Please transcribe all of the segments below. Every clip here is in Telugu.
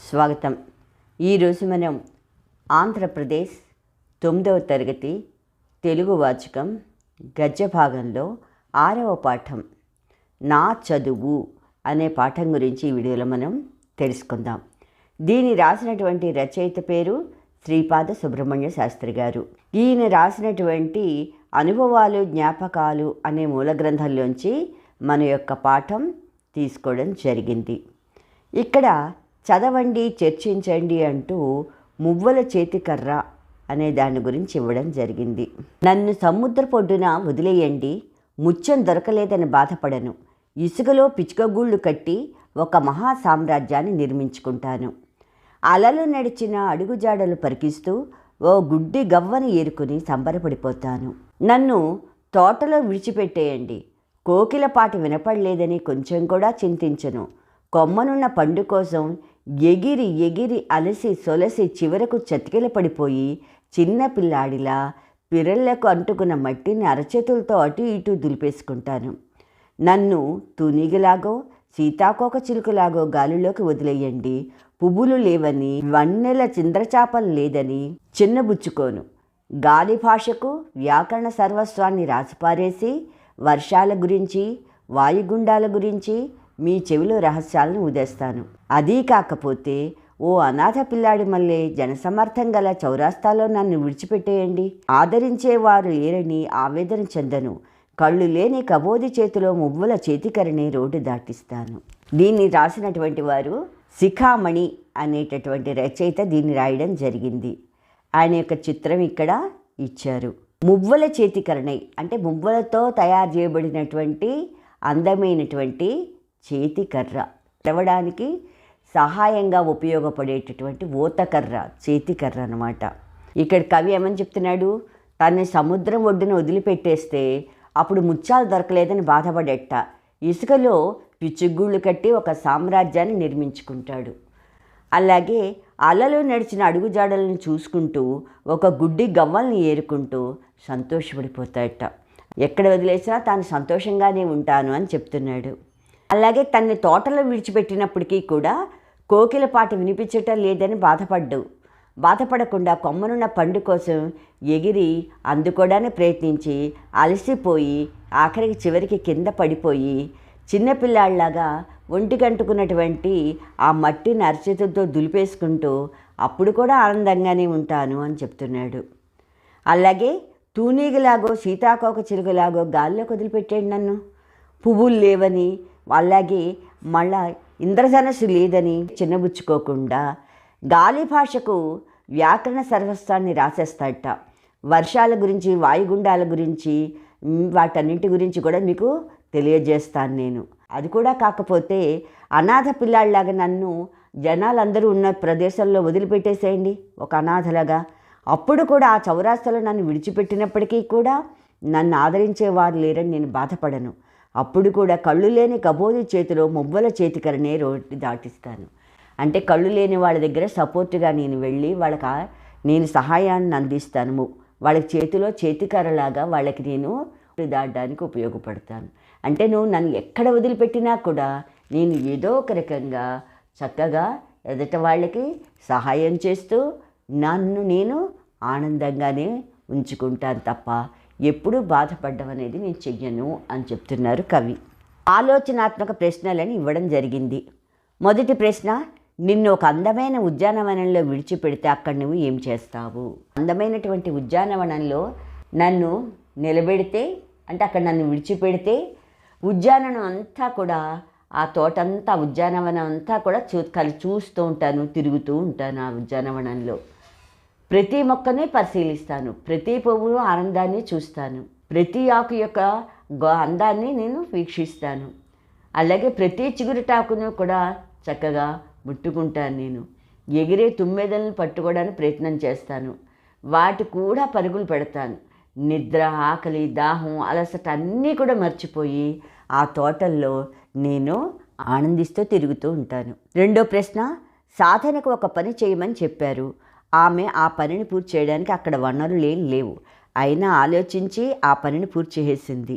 స్వాగతం. ఈరోజు మనం ఆంధ్రప్రదేశ్ 9వ తరగతి తెలుగు వాచకం గద్య భాగంలో 6వ పాఠం నా చదువు అనే పాఠం గురించి ఈ వీడియోలో మనం తెలుసుకుందాం. దీన్ని రాసినటువంటి రచయిత పేరు శ్రీపాద సుబ్రహ్మణ్య శాస్త్రి గారు. ఈయన రాసినటువంటి అనుభవాలు జ్ఞాపకాలు అనే మూల గ్రంథంలోంచి మన యొక్క పాఠం తీసుకోవడం జరిగింది. ఇక్కడ చదవండి, చర్చించండి అంటూ మువ్వల చేతికర్ర అనే దాని గురించి ఇవ్వడం జరిగింది. నన్ను సముద్రపొడ్డున వదిలేయండి, ముత్యం దొరకలేదని బాధపడను. ఇసుకలో పిచ్చుకగూళ్ళు కట్టి ఒక మహా సామ్రాజ్యాన్ని నిర్మించుకుంటాను. అలలు నడిచిన అడుగుజాడలు పరికిస్తూ ఓ గుడ్డి గవ్వని ఏరుకుని సంబరపడిపోతాను. నన్ను తోటలో విడిచిపెట్టేయండి, కోకిలపాటి వినపడలేదని కొంచెం కూడా చింతించను. కొమ్మనున్న పండు కోసం ఎగిరి ఎగిరి అలసి సొలసి చివరకు చతికిల పడిపోయి చిన్న పిల్లాడిలా పిరళ్లకు అంటుకున్న మట్టిని అరచేతులతో అటు ఇటు దులిపేసుకుంటాను. నన్ను తూనీగలాగో సీతాకోక చిలుకలాగో గాలిలోకి వదిలేయండి. పువ్వులు లేవని, వన్నెల చింద్రచాపలు లేదని చిన్నబుచ్చుకోను. గాలి భాషకు వ్యాకరణ సర్వస్వాన్ని రాసిపారేసి వర్షాల గురించి, వాయుగుండాల గురించి మీ చెవిలో రహస్యాలను ఉదేస్తాను. అదీ కాకపోతే ఓ అనాథ పిల్లాడి మళ్ళీ జనసమర్థం గల చౌరాస్తాలో నన్ను విడిచిపెట్టేయండి. ఆదరించేవారు లేరని ఆవేదన చెందను. కళ్ళు లేని కబోది చేతిలో మువ్వుల చేతికరని రోడ్డు దాటిస్తాను. దీన్ని రాసినటువంటి వారు శిఖామణి అనేటటువంటి రచయిత దీన్ని రాయడం జరిగింది. ఆయన యొక్క చిత్రం ఇక్కడ ఇచ్చారు. మువ్వల చేతికరణై అంటే మువ్వలతో తయారు చేయబడినటువంటి అందమైనటువంటి చేతికర్ర, తెరవడానికి సహాయంగా ఉపయోగపడేటటువంటి ఊతకర్ర, చేతికర్ర అన్నమాట. ఇక్కడ కవి ఏమని చెప్తున్నాడు, తన్ని సముద్రం ఒడ్డున వదిలిపెట్టేస్తే అప్పుడు ముత్యాలు దొరకలేదని బాధపడేట. ఇసుకలో పిచ్చుగూళ్ళు కట్టి ఒక సామ్రాజ్యాన్ని నిర్మించుకుంటాడు. అలాగే అలలు నడిచిన అడుగుజాడలను చూసుకుంటూ ఒక గుడ్డి గవ్వల్ని ఏరుకుంటూ సంతోషపడిపోతాడట. ఎక్కడ వదిలేసినా తాను సంతోషంగానే ఉంటాను అని చెప్తున్నాడు. అలాగే తన్ని తోటలో విడిచిపెట్టినప్పటికీ కూడా కోకిలపాట వినిపించటం లేదని బాధపడకుండా కొమ్మనున్న పండు కోసం ఎగిరి అందుకోవడానికి ప్రయత్నించి అలసిపోయి ఆఖరికి చివరికి కింద పడిపోయి చిన్నపిల్లాళ్ళలాగా ఒంటికంటుకున్నటువంటి ఆ మట్టిని అరచేతులతో దులిపేసుకుంటూ అప్పుడు కూడా ఆనందంగానే ఉంటాను అని చెప్తున్నాడు. అలాగే తూనీగలాగో సీతాకోక చిలుకలాగో గాల్లోకి వదిలిపెట్టాడు నన్ను. పువ్వులు లేవని, అలాగే మళ్ళా ఇంద్రధనస్సు లేదని చిన్నబుచ్చుకోకుండా గాలి భాషకు వ్యాకరణ సర్వస్వాన్ని రాసేస్తాడట. వర్షాల గురించి, వాయుగుండాల గురించి, వాటన్నింటి గురించి కూడా మీకు తెలియజేస్తాను నేను. అది కూడా కాకపోతే అనాథ పిల్లాడిలాగా నన్ను జనాలందరూ ఉన్న ప్రదేశంలో వదిలిపెట్టేసేయండి ఒక అనాథలాగా. అప్పుడు కూడా ఆ చౌరాస్తాలో నన్ను విడిచిపెట్టినప్పటికీ కూడా నన్ను ఆదరించేవారు లేరని నేను బాధపడను. అప్పుడు కూడా కళ్ళు లేని కబోది చేతిలో మువ్వల చేతికరనే రోడ్డు దాటిస్తాను. అంటే కళ్ళు లేని వాళ్ళ దగ్గర సపోర్టుగా నేను వెళ్ళి నేను సహాయాన్ని అందిస్తాను. వాళ్ళకి చేతిలో చేతికర్రలాగా వాళ్ళకి నేను దాటడానికి ఉపయోగపడతాను. అంటే నువ్వు నన్ను ఎక్కడ వదిలిపెట్టినా కూడా నేను ఏదో ఒక రకంగా చక్కగా ఎదుట వాళ్ళకి సహాయం చేస్తూ నన్ను నేను ఆనందంగానే ఉంచుకుంటాను తప్ప ఎప్పుడూ బాధపడ్డం అనేది నేను చెయ్యను అని చెప్తున్నారు కవి. ఆలోచనాత్మక ప్రశ్నలని ఇవ్వడం జరిగింది. మొదటి ప్రశ్న, నిన్ను ఒక అందమైన ఉద్యానవనంలో విడిచిపెడితే అక్కడ నువ్వు ఏం చేస్తావు? అందమైనటువంటి ఉద్యానవనంలో నన్ను నిలబెడితే అంటే అక్కడ నన్ను విడిచిపెడితే ఉద్యానవనం అంతా కూడా, ఆ తోటంతా, ఉద్యానవనం అంతా కూడా చూస్తూ ఉంటాను, తిరుగుతూ ఉంటాను. ఆ ఉద్యానవనంలో ప్రతి మొక్కని పరిశీలిస్తాను, ప్రతి పువ్వు ఆనందాన్ని చూస్తాను, ప్రతి ఆకు యొక్క అందాన్ని నేను వీక్షిస్తాను. అలాగే ప్రతి చిగురుటాకును కూడా చక్కగా ముట్టుకుంటాను. నేను ఎగిరే తుమ్మెదలను పట్టుకోవడానికి ప్రయత్నం చేస్తాను, వాటి కూడా పరుగులు పెడతాను. నిద్ర, ఆకలి, దాహం, అలసట అన్నీ కూడా మర్చిపోయి ఆ తోటల్లో నేను ఆనందిస్తూ తిరుగుతూ ఉంటాను. రెండో ప్రశ్న, సాధనకు ఒక పని చేయమని చెప్పారు. ఆమె ఆ పనిని పూర్తి చేయడానికి అక్కడ వనరులు లేవు, అయినా ఆలోచించి ఆ పనిని పూర్తి చేసేసింది.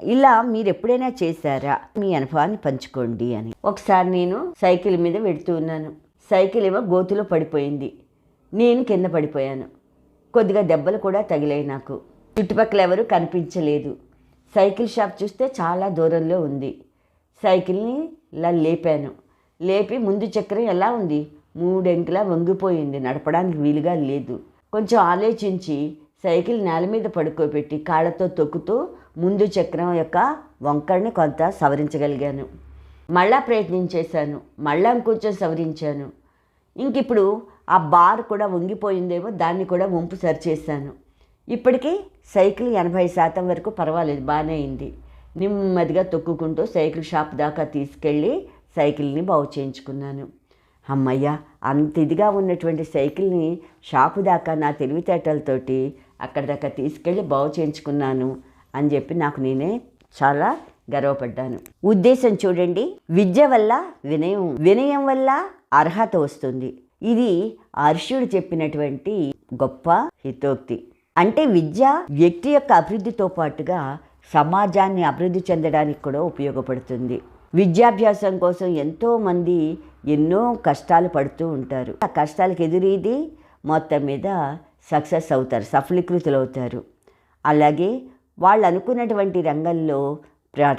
ఇలా మీరు ఎప్పుడైనా చేశారా? మీ అనుభవాన్ని పంచుకోండి అని. ఒకసారి నేను సైకిల్ మీద వెళుతూ ఉన్నాను. సైకిల్ ఏమో గోతులో పడిపోయింది. నేను కింద పడిపోయాను. కొద్దిగా దెబ్బలు కూడా తగిలాయి నాకు. చుట్టుపక్కల ఎవరూ కనిపించలేదు. సైకిల్ షాప్ చూస్తే చాలా దూరంలో ఉంది. సైకిల్ని ఇలా లేపాను. లేపి ముందు చక్రం ఎలా ఉంది, 3 అంకెలా వంగిపోయింది, నడపడానికి వీలుగా లేదు. కొంచెం ఆలోచించి సైకిల్ నేల మీద పడుకోబెట్టి కాళ్ళతో తొక్కుతూ ముందు చక్రం యొక్క వంకరని కొంత సవరించగలిగాను. మళ్ళా ప్రయత్నం చేశాను. మళ్ళా ఇంకొంచెం సవరించాను. ఇంకిప్పుడు ఆ బార్ కూడా వంగిపోయిందేమో, దాన్ని కూడా వంపు సరిచేశాను. ఇప్పటికీ సైకిల్ 80% వరకు పర్వాలేదు, బాగానే అయింది. నెమ్మదిగా తొక్కుకుంటూ సైకిల్ షాప్ దాకా తీసుకెళ్ళి సైకిల్ని బాగు చేయించుకున్నాను. అమ్మయ్య, అంత ఇదిగా ఉన్నటువంటి సైకిల్ని షాపు దాకా నా తెలివితేటలతోటి అక్కడి దాకా తీసుకెళ్ళి బాగు చేయించుకున్నాను అని చెప్పి నాకు నేనే చాలా గర్వపడ్డాను. ఉద్దేశం చూడండి, విద్య వల్ల వినయం, వినయం వల్ల అర్హత వస్తుంది. ఇది అర్షుడు చెప్పినటువంటి గొప్ప హితోక్తి. అంటే విద్య వ్యక్తి యొక్క అభివృద్ధితో పాటుగా సమాజాన్ని అభివృద్ధి చెందడానికి కూడా ఉపయోగపడుతుంది. విద్యాభ్యాసం కోసం ఎంతోమంది ఎన్నో కష్టాలు పడుతూ ఉంటారు. ఆ కష్టాలకు ఎదురీది మొత్తం మీద సక్సెస్ అవుతారు, సఫలీకృతులు అవుతారు. అలాగే వాళ్ళు అనుకున్నటువంటి రంగంలో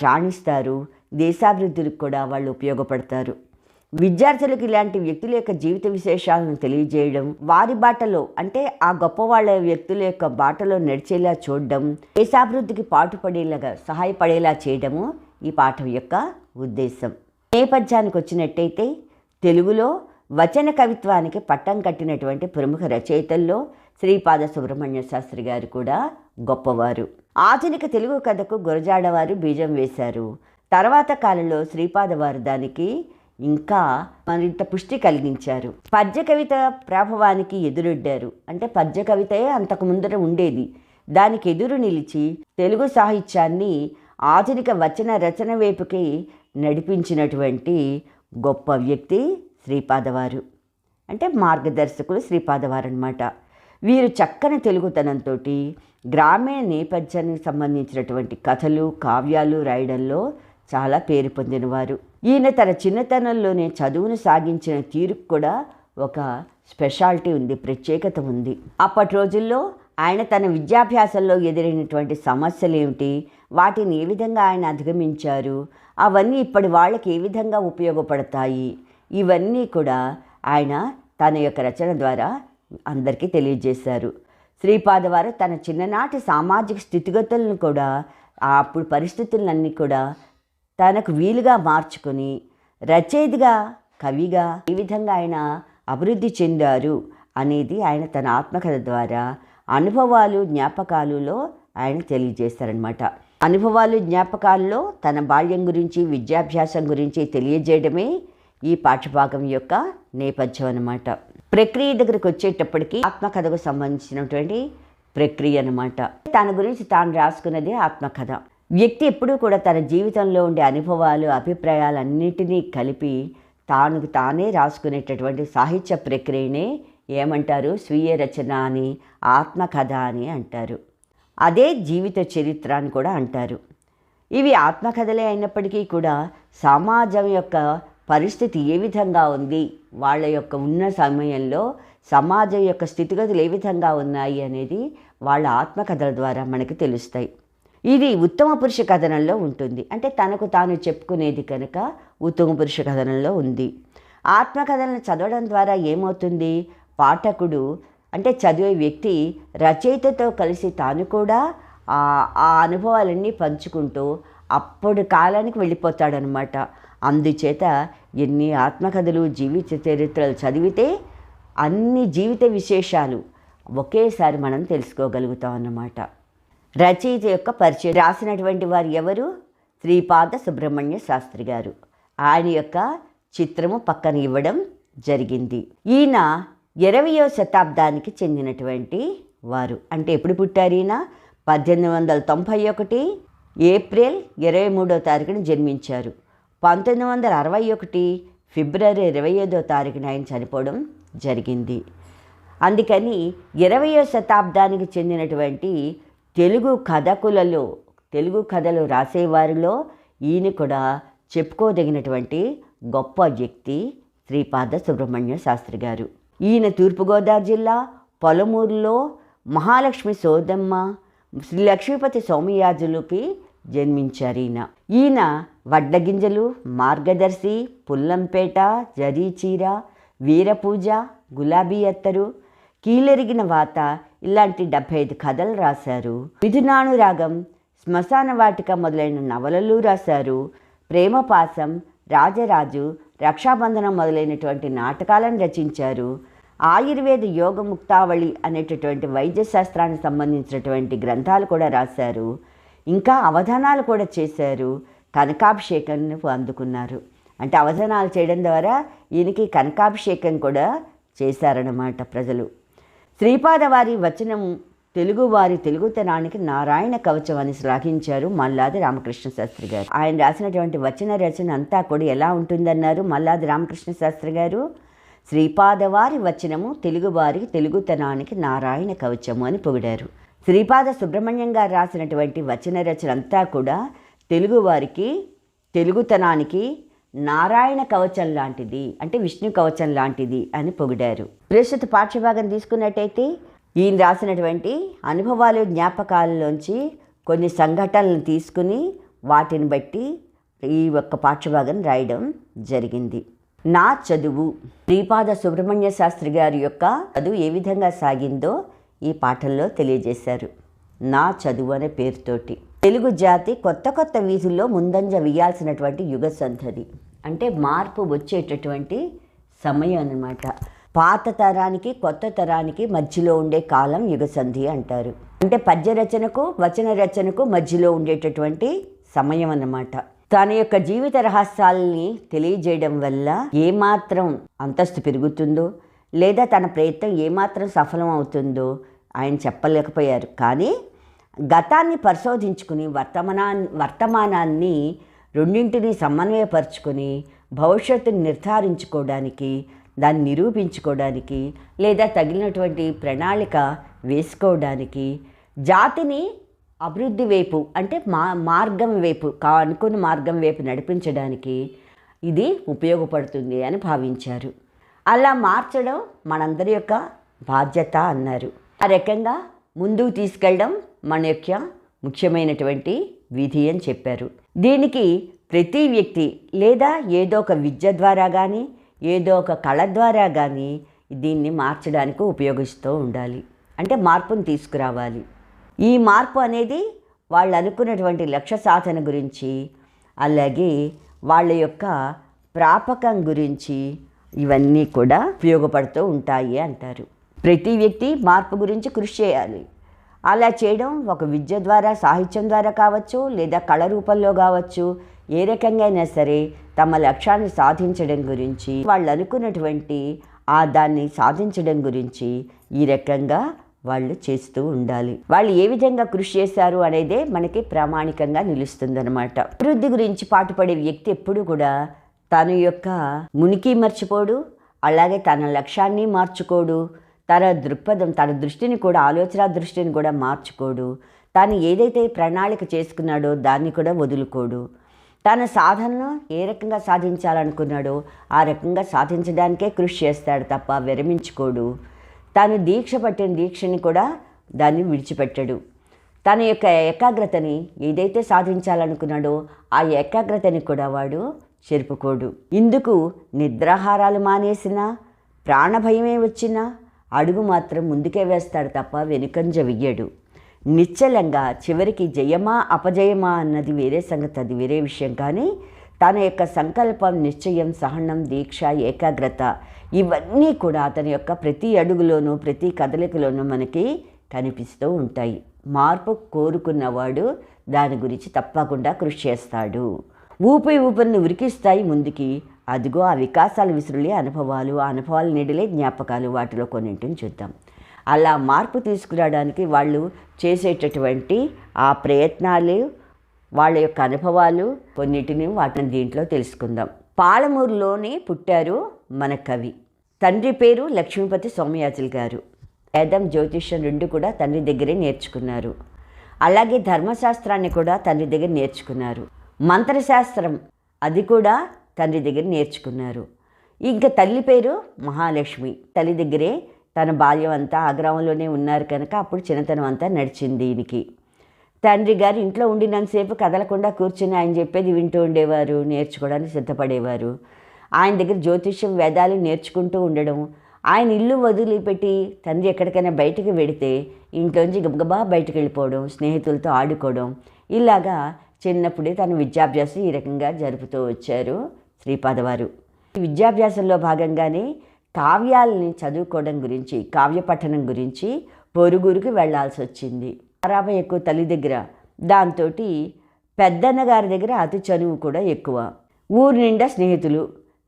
రాణిస్తారు. దేశాభివృద్ధికి కూడా వాళ్ళు ఉపయోగపడతారు. విద్యార్థులకు ఇలాంటి వ్యక్తుల యొక్క జీవిత విశేషాలను తెలియజేయడం, వారి బాటలో అంటే ఆ గొప్ప వాళ్ళ వ్యక్తుల యొక్క బాటలో నడిచేలా చూడడం, దేశాభివృద్ధికి పాటుపడేలాగా సహాయపడేలా చేయడము ఈ పాఠం యొక్క ఉద్దేశం. నేపథ్యానికి వచ్చినట్టయితే తెలుగులో వచన కవిత్వానికి పట్టం కట్టినటువంటి ప్రముఖ రచయితల్లో శ్రీపాద సుబ్రహ్మణ్య శాస్త్రి గారు కూడా గొప్పవారు. ఆధునిక తెలుగు కథకు గురజాడవారు బీజం వేశారు. తర్వాత కాలంలో శ్రీపాద వారు దానికి ఇంకా మరింత పుష్టి కలిగించారు. పద్య కవిత ప్రభావానికి ఎదురొడ్డారు. అంటే పద్య కవితయే అంతకు ముందర ఉండేది, దానికి ఎదురు నిలిచి తెలుగు సాహిత్యాన్ని ఆధునిక వచన రచన వైపుకి నడిపించినటువంటి గొప్ప వ్యక్తి శ్రీపాదవారు. అంటే మార్గదర్శకులు శ్రీపాదవారు అన్నమాట. వీరు చక్కని తెలుగుతనంతో గ్రామీణ నేపథ్యానికి సంబంధించినటువంటి కథలు, కావ్యాలు రాయడంలో చాలా పేరు పొందినవారు. ఈయన తన చిన్నతనంలోనే చదువును సాగించిన తీరుకు కూడా ఒక స్పెషాలిటీ ఉంది, ప్రత్యేకత ఉంది. అప్పటి రోజుల్లో ఆయన తన విద్యాభ్యాసంలో ఎదురైనటువంటి సమస్యలు ఏమిటి, వాటిని ఏ విధంగా ఆయన అధిగమించారు, అవన్నీ ఇప్పటి వాళ్ళకి ఏ విధంగా ఉపయోగపడతాయి, ఇవన్నీ కూడా ఆయన తన యొక్క రచన ద్వారా అందరికీ తెలియజేశారు. శ్రీపాదవారు తన చిన్ననాటి సామాజిక స్థితిగతులను కూడా, అప్పుడు పరిస్థితులన్నీ కూడా తనకు వీలుగా మార్చుకొని రచయితగా, కవిగా ఏ విధంగా ఆయన అభివృద్ధి చెందారు అనేది ఆయన తన ఆత్మకథ ద్వారా అనుభవాలు, జ్ఞాపకాలులో ఆయన తెలియజేస్తారనమాట. అనుభవాలు, జ్ఞాపకాల్లో తన బాల్యం గురించి, విద్యాభ్యాసం గురించి తెలియజేయడమే ఈ పాఠ్యభాగం యొక్క నేపథ్యం అన్నమాట. ప్రక్రియ దగ్గరకు వచ్చేటప్పటికి ఆత్మకథకు సంబంధించినటువంటి ప్రక్రియ అన్నమాట. తన గురించి తాను రాసుకున్నదే ఆత్మకథ. వ్యక్తి ఎప్పుడూ కూడా తన జీవితంలో ఉండే అనుభవాలు, అభిప్రాయాలన్నిటినీ కలిపి తానే రాసుకునేటటువంటి సాహిత్య ప్రక్రియనే ఏమంటారు, స్వీయ రచన అని, ఆత్మకథ అని అంటారు. అదే జీవిత చరిత్ర అని కూడా అంటారు. ఇవి ఆత్మకథలే అయినప్పటికీ కూడా సమాజం యొక్క పరిస్థితి ఏ విధంగా ఉంది, వాళ్ళ యొక్క ఉన్న సమయంలో సమాజం యొక్క స్థితిగతులు ఏ విధంగా ఉన్నాయి అనేది వాళ్ళ ఆత్మకథల ద్వారా మనకి తెలుస్తాయి. ఇది ఉత్తమ పురుష కథనంలో ఉంటుంది. అంటే తనకు తాను చెప్పుకునేది కనుక ఉత్తమ పురుష కథనంలో ఉంది. ఆత్మకథలను చదవడం ద్వారా ఏమవుతుంది, పాఠకుడు అంటే చదివే వ్యక్తి రచయితతో కలిసి తాను కూడా ఆ అనుభవాలన్నీ పంచుకుంటూ అప్పుడు కాలానికి వెళ్ళిపోతాడనమాట. అందుచేత ఎన్ని ఆత్మకథలు, జీవిత చరిత్రలు చదివితే అన్ని జీవిత విశేషాలు ఒకేసారి మనం తెలుసుకోగలుగుతాం అన్నమాట. రచయిత యొక్క పరిచయం రాసినటువంటి వారు ఎవరు, శ్రీపాద సుబ్రహ్మణ్య శాస్త్రి గారు. ఆయన యొక్క చిత్రము పక్కన ఇవ్వడం జరిగింది. ఈయన 20వ శతాబ్దానికి చెందినటువంటి వారు. అంటే ఎప్పుడు పుట్టారు ఈయన? 1891 ఏప్రిల్ 23వ తారీఖున జన్మించారు. 1961 ఫిబ్రవరి 25వ తారీఖున ఆయన చనిపోవడం జరిగింది. అందుకని 20వ శతాబ్దానికి చెందినటువంటి తెలుగు కథకులలో, తెలుగు కథలు రాసేవారిలో ఈయన కూడా చెప్పుకోదగినటువంటి గొప్ప వ్యక్తి శ్రీపాద సుబ్రహ్మణ్య శాస్త్రి గారు. ఈయన తూర్పుగోదావరి జిల్లా పొలమూరులో మహాలక్ష్మి సోదమ్మ శ్రీ లక్ష్మీపతి సోమయాజులకి జన్మించారు. ఈయన వడ్లగింజలు, మార్గదర్శి, పుల్లంపేట, జరీచీర, వీరపూజ, గులాబీ అత్తరు, కీలెరిగిన వాత ఇలాంటి 75 కథలు రాశారు. మిథునానురాగం, శ్మశాన వాటిక మొదలైన నవలలు రాశారు. ప్రేమపాసం, రాజరాజు, రక్షాబంధనం మొదలైనటువంటి నాటకాలను రచించారు. ఆయుర్వేద యోగ ముక్తావళి అనేటటువంటి వైద్య శాస్త్రానికి సంబంధించినటువంటి గ్రంథాలు కూడా రాశారు. ఇంకా అవధానాలు కూడా చేశారు. కనకాభిషేకాన్ని అందుకున్నారు. అంటే అవధానాలు చేయడం ద్వారా ఈయనకి కనకాభిషేకం కూడా చేశారన్నమాట ప్రజలు. శ్రీపాద వారి వచనం తెలుగువారి తెలుగుతనానికి నారాయణ కవచం అని శ్లాఘించారు మల్లాది రామకృష్ణ శాస్త్రి గారు. ఆయన రాసినటువంటి వచన రచన అంతా కూడా ఎలా ఉంటుందన్నారు మల్లాది రామకృష్ణ శాస్త్రి గారు? శ్రీపాద వారి వచనము తెలుగువారికి తెలుగుతనానికి నారాయణ కవచము అని పొగిడారు. శ్రీపాద సుబ్రహ్మణ్యం గారు రాసినటువంటి వచన రచన అంతా కూడా తెలుగువారికి తెలుగుతనానికి నారాయణ కవచం లాంటిది, అంటే విష్ణు కవచం లాంటిది అని పొగిడారు. ప్రస్తుత పాఠ్యభాగం తీసుకున్నట్టయితే ఈయన రాసినటువంటి అనుభవాలు, జ్ఞాపకాలలోంచి కొన్ని సంఘటనలను తీసుకుని వాటిని బట్టి ఈ ఒక్క పాఠ్యభాగం రాయడం జరిగింది. నా చదువు, శ్రీపాద సుబ్రహ్మణ్య శాస్త్రి గారి యొక్క చదువు ఏ విధంగా సాగిందో ఈ పాఠంలో తెలియజేశారు. నా చదువు అనే పేరుతోటి తెలుగు జాతి కొత్త కొత్త వీధుల్లో ముందంజ వేయాల్సినటువంటి యుగ సంధి, అంటే మార్పు వచ్చేటటువంటి సమయం అన్నమాట. పాత తరానికి కొత్త తరానికి మధ్యలో ఉండే కాలం యుగ సంధి అంటారు. అంటే పద్య రచనకు వచన రచనకు మధ్యలో ఉండేటటువంటి సమయం అన్నమాట. తన యొక్క జీవిత రహస్యాలని తెలియజేయడం వల్ల ఏమాత్రం అంతస్తు పెరుగుతుందో లేదా తన ప్రయత్నం ఏమాత్రం సఫలం అవుతుందో ఆయన చెప్పలేకపోయారు. కానీ గతాన్ని పరిశోధించుకుని వర్తమానాన్ని రెండింటినీ సమన్వయపరుచుకొని భవిష్యత్తుని నిర్ధారించుకోవడానికి, దాన్ని నిరూపించుకోవడానికి లేదా తగిలినటువంటి ప్రణాళిక వేసుకోవడానికి, జాతిని అభివృద్ధి వైపు అంటే మార్గం వైపు అనుకున్న మార్గం వైపు నడిపించడానికి ఇది ఉపయోగపడుతుంది అని భావించారు. అలా మార్చడం మనందరి యొక్క బాధ్యత అన్నారు. ఆ రకంగా ముందుకు తీసుకెళ్ళడం మన యొక్క ముఖ్యమైనటువంటి విధి అని చెప్పారు. దీనికి ప్రతి వ్యక్తి లేదా ఏదో ఒక విద్య ద్వారా కానీ ఏదో ఒక కళ ద్వారా కానీ దీన్ని మార్చడానికి ఉపయోగిస్తూ ఉండాలి. అంటే మార్పును తీసుకురావాలి. ఈ మార్పు అనేది వాళ్ళు అనుకున్నటువంటి లక్ష్య సాధన గురించి, అలాగే వాళ్ళ యొక్క ప్రాపకం గురించి ఇవన్నీ కూడా ఉపయోగపడుతూ ఉంటాయి అంటారు. ప్రతి వ్యక్తి మార్పు గురించి కృషి చేయాలి. అలా చేయడం ఒక విద్య ద్వారా, సాహిత్యం ద్వారా కావచ్చు లేదా కళ రూపంలో కావచ్చు, ఏ రకంగా అయినా సరే తమ లక్ష్యాన్ని సాధించడం గురించి, వాళ్ళు అనుకున్నటువంటి దాన్ని సాధించడం గురించి ఈ రకంగా వాళ్ళు చేస్తూ ఉండాలి. వాళ్ళు ఏ విధంగా కృషి చేశారు అనేదే మనకి ప్రామాణికంగా నిలుస్తుందన్నమాట. అభివృద్ధి గురించి పాటుపడే వ్యక్తి ఎప్పుడు కూడా తన యొక్క మునికి మర్చిపోడు, అలాగే తన లక్ష్యాన్ని మార్చుకోడు, తన దృక్పథం, తన దృష్టిని కూడా, ఆలోచన దృష్టిని కూడా మార్చుకోడు. తాను ఏదైతే ప్రణాళిక చేసుకున్నాడో దాన్ని కూడా వదులుకోడు. తన సాధనను ఏ రకంగా సాధించాలనుకున్నాడో ఆ రకంగా సాధించడానికే కృషి చేస్తాడు తప్ప విరమించుకోడు. తాను దీక్ష పట్టిన దీక్షని కూడా దాన్ని విడిచిపెట్టడు. తన యొక్క ఏకాగ్రతని ఏదైతే సాధించాలనుకున్నాడో ఆ ఏకాగ్రతని కూడా వాడు చెరుపుకోడు. ఇందుకు నిద్రాహారాలు మానేసినా, ప్రాణభయమే వచ్చినా అడుగు మాత్రం ముందుకే వేస్తాడు తప్ప వెనుకంజ వెయ్యడు. నిశ్చలంగా చివరికి జయమా అపజయమా అన్నది వేరే సంగతి, అది వేరే విషయం. కానీ తన యొక్క సంకల్పం, నిశ్చయం, సహనం, దీక్ష, ఏకాగ్రత ఇవన్నీ కూడా అతని యొక్క ప్రతి అడుగులోనూ ప్రతి కదలికలోనూ మనకి కనిపిస్తూ ఉంటాయి. మార్పు కోరుకున్నవాడు దాని గురించి తప్పకుండా కృషి చేస్తాడు. ఊపిరిని ఉరికిస్తాయి ముందుకి. అదిగో ఆ వికాసాల విసురులే అనుభవాలు, ఆ అనుభవాల నీడలే జ్ఞాపకాలు. వాటిలో కొన్నింటిని చూద్దాం. అలా మార్పు తీసుకురావడానికి వాళ్ళు చేసేటటువంటి ఆ ప్రయత్నాలు, వాళ్ళ యొక్క అనుభవాలు కొన్నిటిని వాటిని దీంట్లో తెలుసుకుందాం. పాలమూరులోని పుట్టారు మన కవి. తండ్రి పేరు లక్ష్మీపతి సోమయాజులు గారు. వేదం, జ్యోతిష్యం రెండు కూడా తండ్రి దగ్గరే నేర్చుకున్నారు. అలాగే ధర్మశాస్త్రాన్ని కూడా తండ్రి దగ్గర నేర్చుకున్నారు. మంత్రశాస్త్రం అది కూడా తండ్రి దగ్గర నేర్చుకున్నారు. ఇంకా తల్లి పేరు మహాలక్ష్మి. తల్లి దగ్గరే తన బాల్యం అంతా ఆ గ్రామంలోనే ఉన్నారు కనుక అప్పుడు చిన్నతనం అంతా నడిచింది ఈయనకి. తండ్రి గారు ఇంట్లో ఉండినంతసేపు కదలకుండా కూర్చుని ఆయన చెప్పేది వింటూ ఉండేవారు, నేర్చుకోవడానికి సిద్ధపడేవారు. ఆయన దగ్గర జ్యోతిష్యం వేదాలు నేర్చుకుంటూ ఉండడం, ఆయన ఇల్లు వదిలిపెట్టి తండ్రి ఎక్కడికైనా బయటికి వెడితే ఇంట్లోంచి గబగబా బయటకు వెళ్ళిపోవడం, స్నేహితులతో ఆడుకోవడం, ఇలాగా చిన్నప్పుడే తన విద్యాభ్యాసం ఈ రకంగా జరుపుతూ వచ్చారు శ్రీపాదవారు. ఈ విద్యాభ్యాసంలో భాగంగానే కావ్యాలని చదువుకోవడం గురించి, కావ్య పఠనం గురించి పొరుగురికి వెళ్లాల్సి వచ్చింది. ఆరాబం ఎక్కువ తల్లి దగ్గర, దాంతో పెద్దన్న గారి దగ్గర అతి చనువు కూడా ఎక్కువ. ఊరు నిండా స్నేహితులు.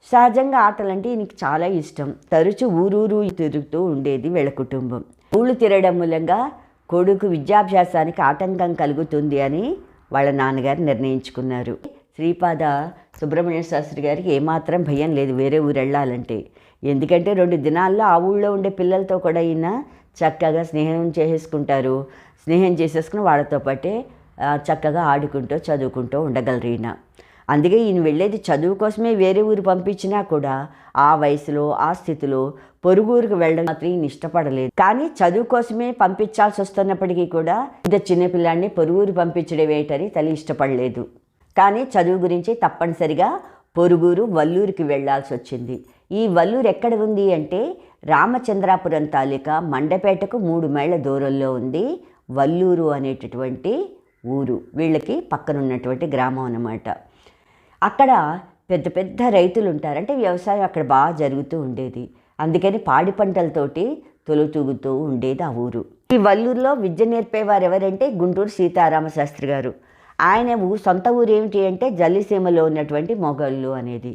సహజంగా ఆటలంటే ఈయనకి చాలా ఇష్టం. తరచూ ఊరూరు తిరుగుతూ ఉండేది వీళ్ళ కుటుంబం. ఊళ్ళు తిరగడం మూలంగా కొడుకు విద్యాభ్యాసానికి ఆటంకం కలుగుతుంది అని వాళ్ళ నాన్నగారు నిర్ణయించుకున్నారు. శ్రీపాద సుబ్రహ్మణ్య శాస్త్రి గారికి ఏమాత్రం భయం లేదు వేరే ఊరు వెళ్ళాలంటే. ఎందుకంటే 2 దినాల్లో ఆ ఊళ్ళో ఉండే పిల్లలతో కూడా ఈయన చక్కగా స్నేహం చేసేసుకుని వాళ్ళతో పాటే చక్కగా ఆడుకుంటూ చదువుకుంటూ ఉండగలరు ఈయన. అందుకే ఈయన వెళ్ళేది చదువు కోసమే. వేరే ఊరు పంపించినా కూడా ఆ వయసులో ఆ స్థితిలో పొరుగురికి వెళ్ళడం మాత్రం ఈయన ఇష్టపడలేదు. కానీ చదువు కోసమే పంపించాల్సి వస్తున్నప్పటికీ కూడా ఇంత చిన్నపిల్లాడిని పొరుగురు పంపించడం ఏంటని తల్లి ఇష్టపడలేదు. కానీ చదువు గురించి తప్పనిసరిగా పొరుగురు వల్లూరికి వెళ్లాల్సి వచ్చింది. ఈ వల్లూరు ఎక్కడ ఉంది అంటే రామచంద్రాపురం తాలూకా మండపేటకు 3 మైళ్ళ దూరంలో ఉంది వల్లూరు అనేటటువంటి ఊరు. వీళ్ళకి పక్కనున్నటువంటి గ్రామం అన్నమాట. అక్కడ పెద్ద పెద్ద రైతులు ఉంటారు. అంటే వ్యవసాయం అక్కడ బాగా జరుగుతూ ఉండేది. అందుకని పాడి పంటలతోటి తొలుతూగుతూ ఉండేది ఆ ఊరు. ఈ వల్లూరులో విద్య నేర్పేవారు ఎవరంటే గుంటూరు సీతారామశాస్త్రి గారు. ఆయన సొంత ఊరు ఏమిటి అంటే జల్లిసీమలో ఉన్నటువంటి మొగళ్ళు అనేది.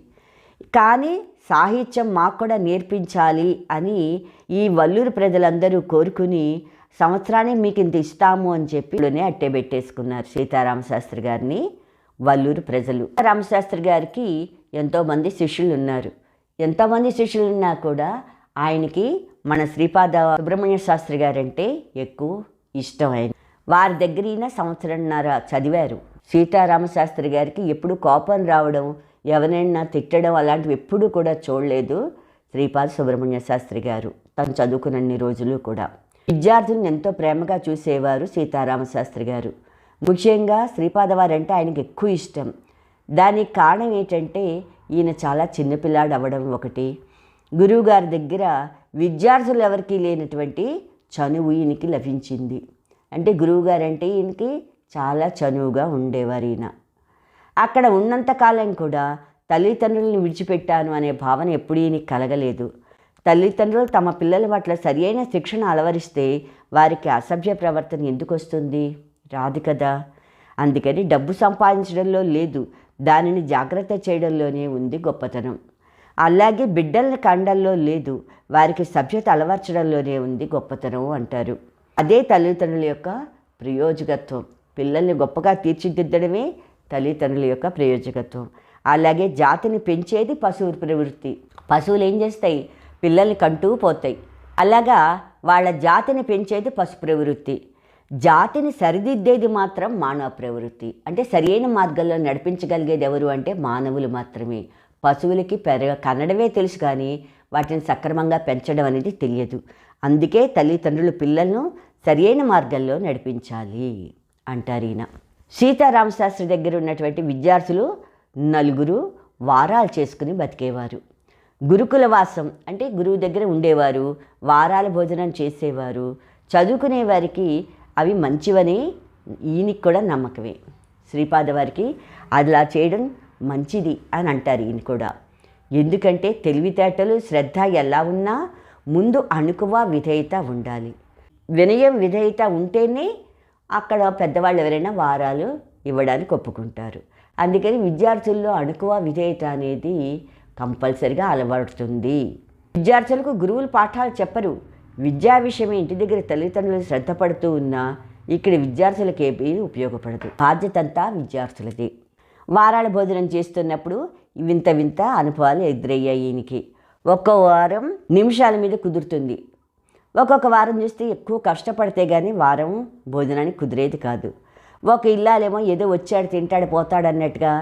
కానీ సాహిత్యం మాకు కూడా నేర్పించాలి అని ఈ వల్లూరు ప్రజలందరూ కోరుకుని సంవత్సరానికి మీకు ఇంత ఇస్తాము అని చెప్పి అట్టే పెట్టేసుకున్నారు సీతారామశాస్త్రి గారిని వల్లూరు ప్రజలు. రామశాస్త్రి గారికి ఎంతోమంది శిష్యులు ఉన్నారు. ఎంతోమంది శిష్యులు ఉన్నా కూడా ఆయనకి మన శ్రీపాద సుబ్రహ్మణ్య శాస్త్రి గారంటే ఎక్కువ ఇష్టమైన. వారి దగ్గర 1.5 సంవత్సరంన్నర చదివారు. సీతారామశాస్త్రి గారికి ఎప్పుడు కోపం రావడం, ఎవరైనా తిట్టడం అలాంటివి ఎప్పుడూ కూడా చూడలేదు శ్రీపాద సుబ్రహ్మణ్య శాస్త్రి గారు తను చదువుకున్నన్ని రోజులు కూడా. విద్యార్థులను ఎంతో ప్రేమగా చూసేవారు సీతారామశాస్త్రి గారు. ముఖ్యంగా శ్రీపాద వారంటే ఆయనకి ఎక్కువ ఇష్టం. దానికి కారణం ఏంటంటే ఈయన చాలా చిన్నపిల్లాడు అవ్వడం ఒకటి. గురువుగారి దగ్గర విద్యార్థులు ఎవరికీ లేనటువంటి చనువు ఈయనకి లభించింది. అంటే గురువుగారంటే ఈయనకి చాలా చనువుగా ఉండేవారు ఈయన. అక్కడ ఉన్నంతకాలం కూడా తల్లిదండ్రులను విడిచిపెట్టాను అనే భావన ఎప్పుడూ ఈయనకి కలగలేదు. తల్లిదండ్రులు తమ పిల్లల పట్ల సరియైన శిక్షణ అలవరిస్తే వారికి అసభ్య ప్రవర్తన ఎందుకు వస్తుంది? రాదు కదా. అందుకని డబ్బు సంపాదించడంలో లేదు, దానిని జాగ్రత్త చేయడంలోనే ఉంది గొప్పతనం. అలాగే బిడ్డల్ని కండల్లో లేదు, వారికి సభ్యత అలవర్చడంలోనే ఉంది గొప్పతనం అంటారు. అదే తల్లిదండ్రుల యొక్క ప్రయోజకత్వం. పిల్లల్ని గొప్పగా తీర్చిదిద్దడమే తల్లిదండ్రుల యొక్క ప్రయోజకత్వం. అలాగే జాతిని పెంచేది పశువు ప్రవృత్తి. పశువులు ఏం చేస్తాయి? పిల్లల్ని కంటూ పోతాయి. అలాగా వాళ్ళ జాతిని పెంచేది పశు ప్రవృత్తి. జాతిని సరిదిద్దేది మాత్రం మానవ ప్రవృత్తి. అంటే సరియైన మార్గంలో నడిపించగలిగేది ఎవరు అంటే మానవులు మాత్రమే. పశువులకి కనడమే తెలుసు కానీ వాటిని సక్రమంగా పెంచడం అనేది తెలియదు. అందుకే తల్లిదండ్రులు పిల్లలను సరియైన మార్గంలో నడిపించాలి అంటారు ఈయన. సీతారామశాస్త్రి దగ్గర ఉన్నటువంటి విద్యార్థులు 4 వారాలు చేసుకుని బతికేవారు. గురుకుల వాసం అంటే గురువు దగ్గర ఉండేవారు, వారాల భోజనం చేసేవారు. చదువుకునే వారికి అవి మంచివని ఈయనకి కూడా నమ్మకమే. శ్రీపాద వారికి అలా చేయడం మంచిది అని అంటారు ఈయన కూడా. ఎందుకంటే తెలివితేటలు శ్రద్ధ ఎలా ఉన్నా ముందు అణుకువ విధేయత ఉండాలి. వినయం విధేయత ఉంటేనే అక్కడ పెద్దవాళ్ళు ఎవరైనా వారాలు ఇవ్వడానికి ఒప్పుకుంటారు. అందుకని విద్యార్థుల్లో అణుకువ విధేయత అనేది కంపల్సరిగా అలవడుతుంది. విద్యార్థులకు గురువులు పాఠాలు చెప్పరు. విద్యా విషయమే ఇంటి దగ్గర తల్లిదండ్రులు శ్రద్ధ పడుతూ ఉన్నా ఇక్కడ విద్యార్థులకు ఏమీ ఉపయోగపడదు. బాధ్యత అంతా విద్యార్థులది. వారాల భోజనం చేస్తున్నప్పుడు వింత వింత అనుభవాలు ఎదురయ్యాయి ఈయనకి. ఒక్కో వారం నిమిషాల మీద కుదురుతుంది. ఒక్కొక్క వారం చూస్తే ఎక్కువ కష్టపడితే కానీ వారం భోజనానికి కుదిరేది కాదు. ఒక ఇల్లాలేమో ఏదో వచ్చాడు తింటాడు పోతాడు అన్నట్టుగా,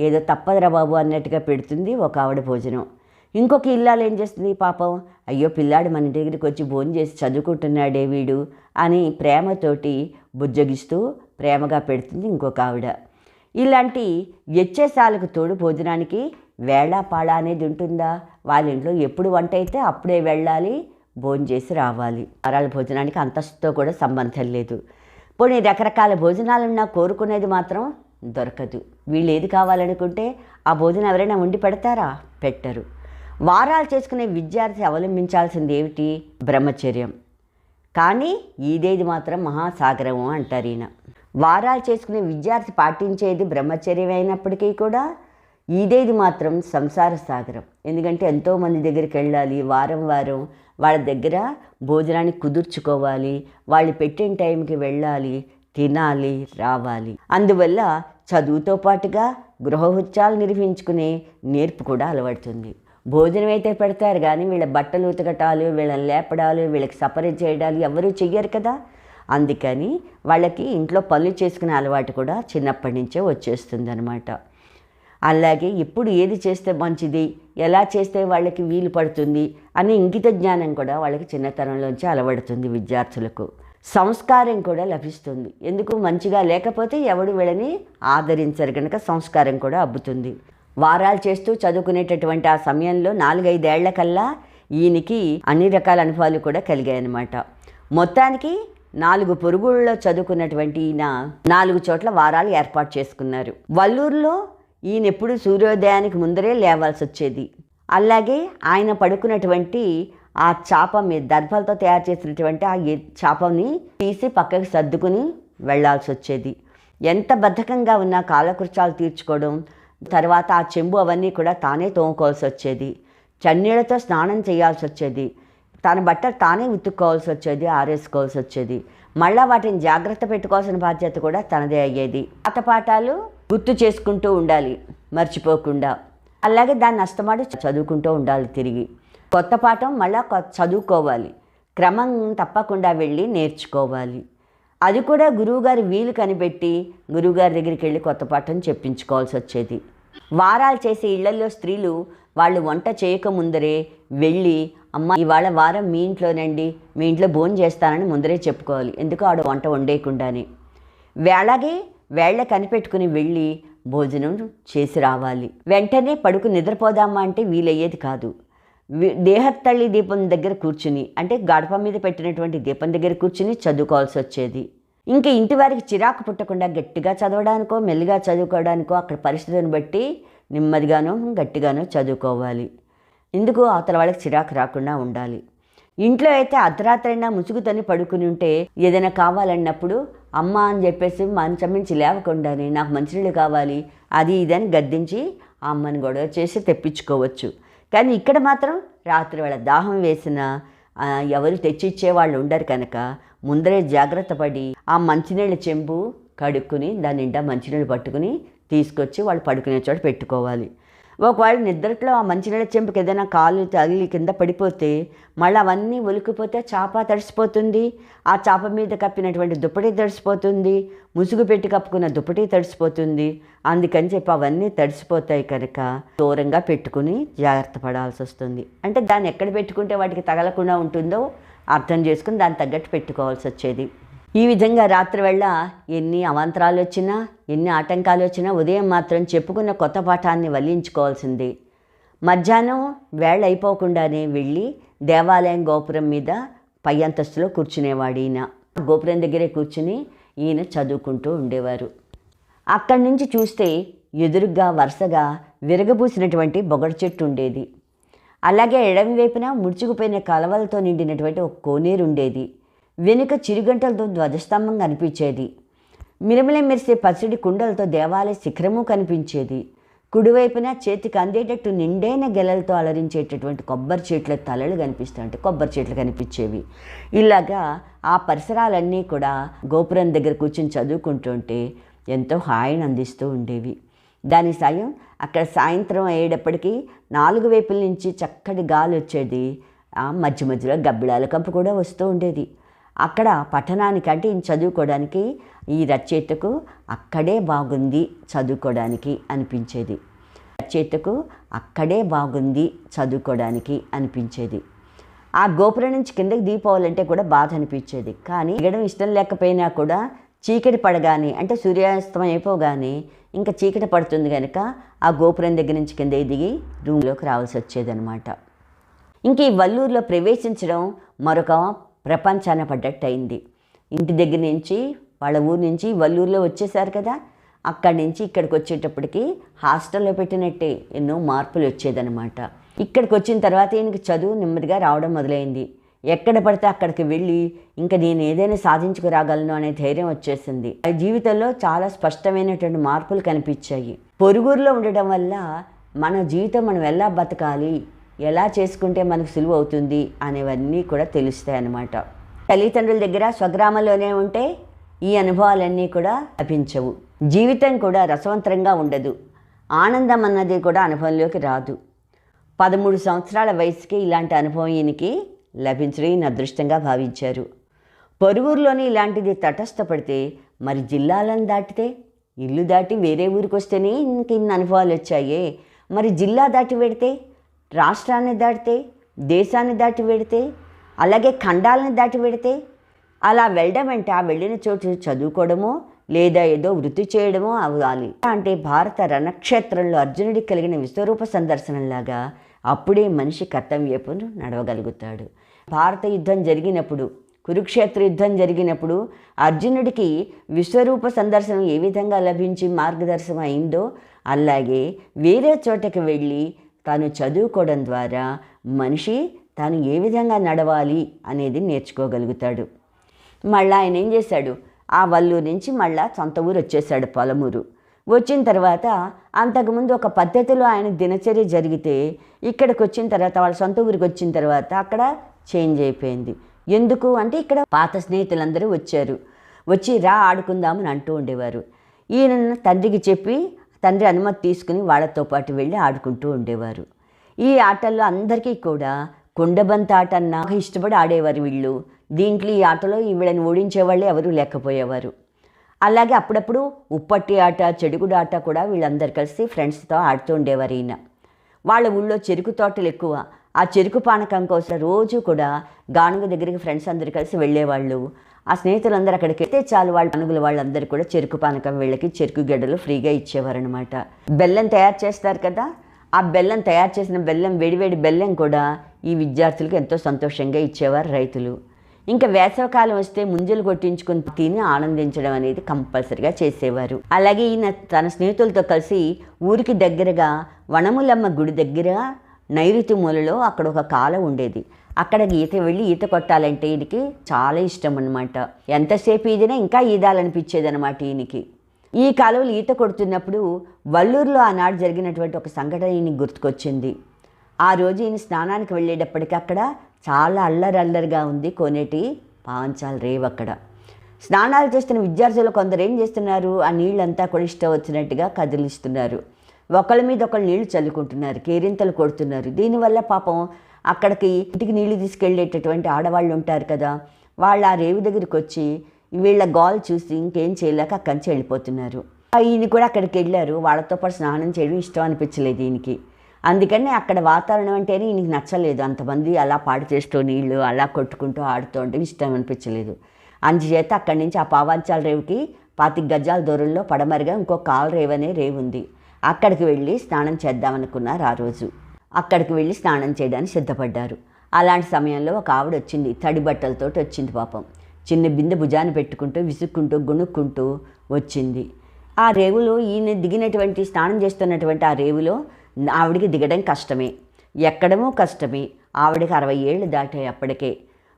ఏదో తప్పదురా బాబు అన్నట్టుగా పెడుతుంది ఒక ఆవిడ భోజనం. ఇంకొక ఇల్లాలు ఏం చేస్తుంది పాపం, అయ్యో పిల్లాడు మన దగ్గరికి వచ్చి భోజనం చేసి చదువుకుంటున్నాడే వీడు అని ప్రేమతోటి బుజ్జగిస్తూ ప్రేమగా పెడుతుంది ఇంకొక ఆవిడ. ఇలాంటి వ్యత్యాసాలకు తోడు భోజనానికి వేళాపాళ అనేది ఉంటుందా? వాళ్ళ ఇంట్లో ఎప్పుడు వంట అయితే అప్పుడే వెళ్ళాలి, భోజనం చేసి రావాలి. వారాల భోజనానికి అంతస్తుతో కూడా సంబంధం లేదు. పోనీ రకరకాల భోజనాలున్నా కోరుకునేది మాత్రం దొరకదు. వీళ్ళు ఏది కావాలనుకుంటే ఆ భోజనం ఎవరైనా వండి పెడతారా? పెట్టరు. వారాలు చేసుకునే విద్యార్థి అవలంబించాల్సింది ఏమిటి? బ్రహ్మచర్యం. కానీ ఈదేది మాత్రం మహాసాగరము అంటారు ఈయన. వారాలు చేసుకునే విద్యార్థి పాటించేది బ్రహ్మచర్యం అయినప్పటికీ కూడా ఈదేది మాత్రం సంసార సాగరం. ఎందుకంటే ఎంతోమంది దగ్గరికి వెళ్ళాలి, వారం వారం వాళ్ళ దగ్గర భోజనాన్ని కుదుర్చుకోవాలి, వాళ్ళు పెట్టిన టైంకి వెళ్ళాలి, తినాలి, రావాలి. అందువల్ల చదువుతో పాటుగా గృహహృత్యాలు నిర్వహించుకునే నేర్పు కూడా అలవడుతుంది. భోజనం అయితే పెడతారు కానీ వీళ్ళ బట్టలు ఉతకటాలు, వీళ్ళని లేపడాలు, వీళ్ళకి సపరేట్ చేయడాలు ఎవరూ చెయ్యరు కదా. అందుకని వాళ్ళకి ఇంట్లో పనులు చేసుకునే అలవాటు కూడా చిన్నప్పటి నుంచే వచ్చేస్తుంది అన్నమాట. అలాగే ఇప్పుడు ఏది చేస్తే మంచిది, ఎలా చేస్తే వాళ్ళకి వీలు పడుతుంది అనే ఇంగిత జ్ఞానం కూడా వాళ్ళకి చిన్నతనంలోంచి అలవడుతుంది. విద్యార్థులకు సంస్కారం కూడా లభిస్తుంది. ఎందుకు? మంచిగా లేకపోతే ఎవడు వీళ్ళని ఆదరించరు కనుక సంస్కారం కూడా అబ్బుతుంది. వారాలు చేస్తూ చదువుకునేటటువంటి ఆ సమయంలో 4-5 ఏళ్ల కల్లా ఈయనకి అన్ని రకాల అనుభవాలు కూడా కలిగాయి అన్నమాట. మొత్తానికి 4 పొరుగుళ్ళలో చదువుకున్నటువంటి ఈయన 4 చోట్ల వారాలు ఏర్పాటు చేసుకున్నారు. వల్లూరులో ఈయన ఎప్పుడు సూర్యోదయానికి ముందరే లేవాల్సి వచ్చేది. అలాగే ఆయన పడుకున్నటువంటి ఆ చాప మీద దర్భలతో తయారు చేసినటువంటి ఆ చాపని తీసి పక్కకి సర్దుకుని వెళ్లాల్సి వచ్చేది. ఎంత బద్ధకంగా ఉన్నా కాలకృత్యాలు తీర్చుకోవడం, తర్వాత ఆ చెంబు అవన్నీ కూడా తానే తోముకోవాల్సి వచ్చేది. చన్నీళ్లతో స్నానం చేయాల్సి వచ్చేది. తన బట్టలు తానే ఉతుక్కోవాల్సి వచ్చేది, ఆరేసుకోవాల్సి వచ్చేది. మళ్ళీ వాటిని జాగ్రత్త పెట్టుకోవాల్సిన బాధ్యత కూడా తనదే అయ్యేది. పాత పాఠాలు గుర్తు చేసుకుంటూ ఉండాలి మర్చిపోకుండా. అలాగే దాన్ని అస్తమాటు చదువుకుంటూ ఉండాలి. తిరిగి కొత్త పాఠం మళ్ళీ చదువుకోవాలి, క్రమం తప్పకుండా వెళ్ళి నేర్చుకోవాలి. అది కూడా గురువుగారి వీలు కనిపెట్టి గురువుగారి దగ్గరికి వెళ్ళి కొత్త పాఠం చెప్పించుకోవాల్సి వచ్చేది. వారాలు చేసే ఇళ్లలో స్త్రీలు వాళ్ళు వంట చేయకముందరే వెళ్ళి, అమ్మ ఇవాళ వారం మీ ఇంట్లోనండి, మీ ఇంట్లో భోజనం చేస్తానని ముందరే చెప్పుకోవాలి. ఎందుకు? ఆడ వంట వండేయకుండానే. అలాగే వేళ కనిపెట్టుకుని వెళ్ళి భోజనం చేసి రావాలి. వెంటనే పడుకు నిద్రపోదామా అంటే వీలయ్యేది కాదు. దేహత్తళ్ళి దీపం దగ్గర కూర్చుని, అంటే గడప మీద పెట్టినటువంటి దీపం దగ్గర కూర్చుని చదువుకోవాల్సి వచ్చేది. ఇంకా ఇంటి వారికి చిరాకు పుట్టకుండా గట్టిగా చదవడానికో మెల్లిగా చదువుకోవడానికో అక్కడ పరిస్థితిని బట్టి నెమ్మదిగానో గట్టిగానో చదువుకోవాలి. ఎందుకు? అవతల వాళ్ళకి చిరాకు రాకుండా ఉండాలి. ఇంట్లో అయితే అర్ధరాత్రైనా ముసుగుతని పడుకుని ఉంటే ఏదైనా కావాలన్నప్పుడు అమ్మ అని చెప్పేసి మంచం నుంచి లేవకుండానే నాకు మంచినీళ్ళు కావాలి అది ఇదని గద్దించి ఆ అమ్మని గొడవ చేసి తెప్పించుకోవచ్చు. కానీ ఇక్కడ మాత్రం రాత్రి వేళ దాహం వేసిన ఎవరు తెచ్చిచ్చేవాళ్ళు ఉండరు కనుక ముందరే జాగ్రత్త పడి ఆ మంచినీళ్ళ చెంబు కడుక్కుని దాని నిండా మంచినీళ్ళు పట్టుకుని తీసుకొచ్చి వాళ్ళు పడుకునే చోట పెట్టుకోవాలి. ఒకవేళ నిద్రలో ఆ మంచినీళ్ళ చెంపుకి ఏదైనా కాలు తగిలి కింద పడిపోతే మళ్ళీ అవన్నీ ఒలికిపోతే చాప తడిసిపోతుంది, ఆ చాప మీద కప్పినటువంటి దుప్పటి తడిసిపోతుంది, ముసుగు పెట్టి కప్పుకున్న దుప్పటి తడిసిపోతుంది. అందుకని చెప్పి అవన్నీ తడిసిపోతాయి కనుక దూరంగా పెట్టుకుని జాగ్రత్త పడాల్సి వస్తుంది. అంటే దాన్ని ఎక్కడ పెట్టుకుంటే వాటికి తగలకుండా ఉంటుందో అర్థం చేసుకుని దాన్ని తగ్గట్టు పెట్టుకోవాల్సి వచ్చేది. ఈ విధంగా రాత్రి వేళ ఎన్ని అవాంతరాలు వచ్చినా ఎన్ని ఆటంకాలు వచ్చినా ఉదయం మాత్రం చెప్పుకున్న కొత్త పాఠాన్ని వల్లించుకోవాల్సిందే. మధ్యాహ్నం వేళ అయిపోకుండానే వెళ్ళి దేవాలయం గోపురం మీద పై అంతస్తులో కూర్చునేవాడు ఈయన. గోపురం దగ్గరే కూర్చుని ఈయన చదువుకుంటూ ఉండేవారు. అక్కడి నుంచి చూస్తే ఎదురుగా వరుసగా విరగబూసినటువంటి బొగడి చెట్టు ఉండేది. అలాగే ఎడమ వైపున ముడుచుకుపోయిన కలవలతో నిండినటువంటి ఒక కోనేరు ఉండేది. వెనుక చిరుగంటలతో ధ్వజస్తంభం కనిపించేది. మిరమిల మెరిసే పచ్చడి కుండలతో దేవాలయ శిఖరము కనిపించేది. కుడివైపున చేతికి అందేటట్టు నిండైన గెలలతో అలరించేటటువంటి కొబ్బరి చెట్ల తలలు కనిపిస్తాయంటే కొబ్బరి చెట్లు కనిపించేవి. ఇలాగా ఆ పరిసరాలన్నీ కూడా గోపురం దగ్గర కూర్చొని చదువుకుంటుంటే ఎంతో హాయిని అందిస్తూ ఉండేవి. దాని సాయం అక్కడ సాయంత్రం అయ్యేటప్పటికీ 4 వైపుల నుంచి చక్కటి గాలి వచ్చేది. మధ్య మధ్యలో గబ్బిడాల కంపు కూడా వస్తూ ఉండేది. అక్కడ పఠనానికంటే ఈయన చదువుకోవడానికి ఈ రచయితకు అక్కడే బాగుంది చదువుకోవడానికి అనిపించేది. అరచేతకు అక్కడే బాగుంది చదువుకోవడానికి అనిపించేది. ఆ గోపురం నుంచి కిందకి దిగిపోవాలంటే కూడా బాధ అనిపించేది. కానీ దిగడం ఇష్టం లేకపోయినా కూడా చీకటి పడగానే, అంటే సూర్యాస్తమయం అయిపోగానే ఇంకా చీకటి పడుతుంది కనుక ఆ గోపురం దగ్గర నుంచి కిందకి దిగి రూమ్లోకి రావాల్సి వచ్చేదనమాట. ఇంక ఈ వల్లూరులో ప్రవేశించడం మరొక ప్రపంచాన పడ్డట్టు అయింది. ఇంటి దగ్గర నుంచి వాళ్ళ ఊరు నుంచి వల్లూరులో వచ్చేసారు కదా, అక్కడి నుంచి ఇక్కడికి వచ్చేటప్పటికి హాస్టల్లో పెట్టినట్టే ఎన్నో మార్పులు వచ్చేదనమాట. ఇక్కడికి వచ్చిన తర్వాత ఈయనకి చదువు నెమ్మదిగా రావడం మొదలైంది. ఎక్కడ పడితే అక్కడికి వెళ్ళి ఇంకా నేను ఏదైనా సాధించుకురాగలను అనే ధైర్యం వచ్చేసింది. ఆ జీవితంలో చాలా స్పష్టమైనటువంటి మార్పులు కనిపించాయి. పొరుగురులో ఉండడం వల్ల మన జీవితం మనం ఎలా బతకాలి, ఎలా చేసుకుంటే మనకు సులువు అవుతుంది అనేవన్నీ కూడా తెలుస్తాయి అన్నమాట. తల్లిదండ్రుల దగ్గర స్వగ్రామంలోనే ఉంటే ఈ అనుభవాలన్నీ కూడా లభించవు. జీవితం కూడా రసవంతరంగా ఉండదు. ఆనందం అన్నది కూడా అనుభవంలోకి రాదు. 13 సంవత్సరాల వయసుకి ఇలాంటి అనుభవం ఈయనకి లభించడం ఈయన అదృష్టంగా భావించారు. పొరుగురులోని ఇలాంటిది తటస్థపడితే మరి జిల్లాలను దాటితే, ఇల్లు దాటి వేరే ఊరికి వస్తేనే ఇంక ఇన్ని అనుభవాలు వచ్చాయే, మరి జిల్లా దాటి పెడితే, రాష్ట్రాన్ని దాటితే, దేశాన్ని దాటి పెడితే, అలాగే ఖండాలను దాటి పెడితే, అలా వెళ్ళడం అంటే ఆ వెళ్ళిన చోటు చదువుకోవడమో లేదా ఏదో వృత్తి చేయడమో అవ్వాలి. అంటే భారత రణక్షేత్రంలో అర్జునుడికి కలిగిన విశ్వరూప సందర్శనంలాగా అప్పుడే మనిషి కర్తవ్యపు నడవగలుగుతాడు. భారత యుద్ధం జరిగినప్పుడు, కురుక్షేత్ర యుద్ధం జరిగినప్పుడు అర్జునుడికి విశ్వరూప సందర్శనం ఏ విధంగా లభించి మార్గదర్శనం అయిందో అలాగే వేరే చోటకి వెళ్ళి తాను చదువుకోవడం ద్వారా మనిషి తాను ఏ విధంగా నడవాలి అనేది నేర్చుకోగలుగుతాడు. మళ్ళీ ఆయన ఏం చేశాడు, ఆ వల్లూరు నుంచి మళ్ళా సొంత ఊరు వచ్చేసాడు, పొలమూరు. వచ్చిన తర్వాత అంతకుముందు ఒక పద్ధతిలో ఆయన దినచర్య జరిగితే ఇక్కడికి వచ్చిన తర్వాత వాళ్ళ సొంత ఊరికి వచ్చిన తర్వాత అక్కడ చేంజ్ అయిపోయింది. ఎందుకు అంటే ఇక్కడ పాత స్నేహితులందరూ వచ్చారు, వచ్చి రా ఆడుకుందామని అంటూ ఉండేవారు. ఈయన తండ్రికి చెప్పి తండ్రి అనుమతి తీసుకుని వాళ్ళతో పాటు వెళ్ళి ఆడుకుంటూ ఉండేవారు. ఈ ఆటల్లో అందరికీ కూడా కుండబంత ఆట అన్నా ఇష్టపడి ఆడేవారు వీళ్ళు. దీంట్లో ఈ ఆటలో వీళ్ళని ఓడించేవాళ్ళు ఎవరూ లేకపోయేవారు. అలాగే అప్పుడప్పుడు ఉప్పట్టి ఆట, చెడుగుడు ఆట కూడా వీళ్ళందరూ కలిసి ఫ్రెండ్స్తో ఆడుతూ ఉండేవారు. ఈయన వాళ్ళ ఊళ్ళో చెరుకు తోటలు ఎక్కువ. ఆ చెరుకు పానకం కోసం రోజు కూడా గానుగ దగ్గరికి ఫ్రెండ్స్ అందరూ కలిసి వెళ్ళేవాళ్ళు. ఆ స్నేహితులందరూ అక్కడికి వెళ్తే చాలు, వాళ్ళ గానుగుల వాళ్ళందరూ కూడా చెరుకు పానకం వీళ్ళకి చెరుకు గడ్డలు ఫ్రీగా ఇచ్చేవారు అనమాట. బెల్లం తయారు చేస్తారు కదా, ఆ బెల్లం తయారు చేసిన బెల్లం, వేడివేడి బెల్లం కూడా ఈ విద్యార్థులకు ఎంతో సంతోషంగా ఇచ్చేవారు రైతులు. ఇంకా వేసవకాలం వస్తే ముంజలు కొట్టించుకుని తిని ఆనందించడం అనేది కంపల్సరిగా చేసేవారు. అలాగే ఈయన తన స్నేహితులతో కలిసి ఊరికి దగ్గరగా వనములమ్మ గుడి దగ్గర నైరుతి మూలలో అక్కడ ఒక కాలం ఉండేది. అక్కడ వెళ్ళి ఈత కొట్టాలంటే ఈయనకి చాలా ఇష్టం అనమాట. ఎంతసేపు ఈదినా ఇంకా ఈదాలనిపించేది అనమాట ఈయనకి. ఈ కాలువలు ఈత కొడుతున్నప్పుడు వల్లూరులో ఆనాడు జరిగినటువంటి ఒక సంఘటన ఈయనకి గుర్తుకొచ్చింది. ఆ రోజు ఈయన స్నానానికి వెళ్ళేటప్పటికి అక్కడ చాలా అల్లరల్లరిగా ఉంది కోనేటి పాంచాల రేవు. అక్కడ స్నానాలు చేస్తున్న విద్యార్థులు కొందరు ఏం చేస్తున్నారు, ఆ నీళ్ళంతా కూడా ఇష్టం వచ్చినట్టుగా కదిలిస్తున్నారు. ఒకళ్ళ మీద ఒకళ్ళు నీళ్లు చల్లుకుంటున్నారు, కేరింతలు కొడుతున్నారు. దీనివల్ల పాపం అక్కడికి ఇంటికి నీళ్లు తీసుకెళ్ళేటటువంటి ఆడవాళ్ళు ఉంటారు కదా, వాళ్ళు ఆ రేవు దగ్గరికి వచ్చి వీళ్ళ గోల్ చూసి ఇంకేం చేయలేక అక్కడి నుంచి వెళ్ళిపోతున్నారు. ఈయన కూడా అక్కడికి వెళ్ళారు. వాళ్ళతో పాటు స్నానం చేయడం ఇష్టం అనిపించలేదు ఈయనకి. అందుకని అక్కడ వాతావరణం అంటేనే ఈయనకి నచ్చలేదు. అంతమంది అలా పాడు చేస్తూ నీళ్లు అలా కొట్టుకుంటూ ఆడుతూ ఉంటే ఇష్టం అనిపించలేదు. అందుచేత అక్కడి నుంచి ఆ పావంచాల రేవుకి 25 గజాల దూరంలో పడమరిగా ఇంకో కాల్ రేవు అనే రేవు ఉంది. అక్కడికి వెళ్ళి స్నానం చేద్దామనుకున్నారు. ఆ రోజు అక్కడికి వెళ్ళి స్నానం చేయడానికి సిద్ధపడ్డారు. అలాంటి సమయంలో ఒక ఆవిడ వచ్చింది, తడి బట్టలతోటి వచ్చింది. పాపం చిన్న బిందె భుజాన్ని పెట్టుకుంటూ విసుక్కుంటూ గుణుక్కుంటూ వచ్చింది. ఆ రేవులో ఈయన దిగినటువంటి స్నానం చేస్తున్నటువంటి ఆ రేవులో ఆవిడికి దిగడం కష్టమే, ఎక్కడమో కష్టమే. ఆవిడకి 60 ఏళ్ళు దాటాయి అప్పటికే.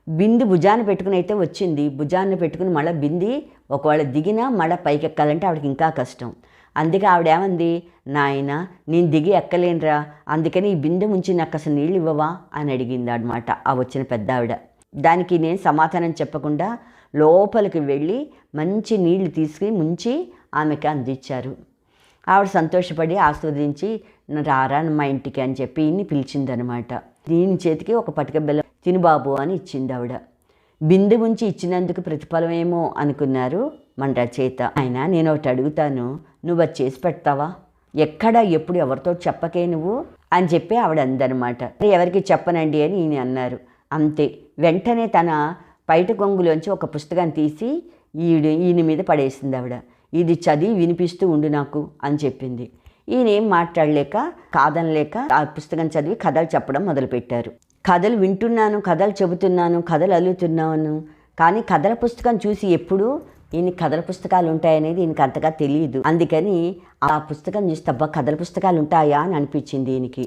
బింది భుజాన్ని పెట్టుకుని అయితే వచ్చింది. భుజాన్ని పెట్టుకుని మళ్ళీ బింది ఒకవేళ దిగినా మళ్ళీ పైకి ఎక్కాలంటే ఆవిడకి ఇంకా కష్టం. అందుకే ఆవిడేమంది, నాయన నేను దిగి ఎక్కలేనురా, అందుకని ఈ బిందె ముంచి నాకు అసలు నీళ్ళు ఇవ్వవా అని అడిగింది అనమాట ఆ వచ్చిన పెద్ద ఆవిడ. దానికి నేను సమాధానం చెప్పకుండా లోపలికి వెళ్ళి మంచి నీళ్లు తీసుకుని ముంచి ఆమెకి అందించారు. ఆవిడ సంతోషపడి ఆస్వాదించి రారా మా ఇంటికి అని చెప్పి ఈయన్ని పిలిచిందనమాట. దీని చేతికి ఒక పటిక బెల్లం తినుబాబు అని ఇచ్చింది ఆవిడ. బిందె ముంచి ఇచ్చినందుకు ప్రతిఫలమేమో అనుకున్నారు మన రచయిత. ఆయన నేను ఒకటి అడుగుతాను, నువ్వు అది చేసి పెడతావా ఎక్కడ ఎప్పుడు ఎవరితో చెప్పకే నువ్వు అని చెప్పి ఆవిడ అందనమాట. ఎవరికి చెప్పనండి అని ఈయన అన్నారు. అంతే, వెంటనే తన పైట కొంగులోంచి ఒక పుస్తకాన్ని తీసి ఈయన మీద పడేసింది ఆవిడ. ఇది చదివి వినిపిస్తూ ఉండు నాకు అని చెప్పింది. ఈయన ఏం మాట్లాడలేక కాదనలేక ఆ పుస్తకం చదివి కథలు చెప్పడం మొదలుపెట్టారు. కథలు వింటున్నాను, కథలు చెబుతున్నాను, కథలు అల్లుతున్నాను, కానీ కథల పుస్తకం చూసి ఎప్పుడు ఈయన కథల పుస్తకాలు ఉంటాయనేది ఈయనకి అంతగా తెలియదు. అందుకని ఆ పుస్తకం చూస్తే అబ్బా కథల పుస్తకాలు ఉంటాయా అని అనిపించింది ఈయనకి.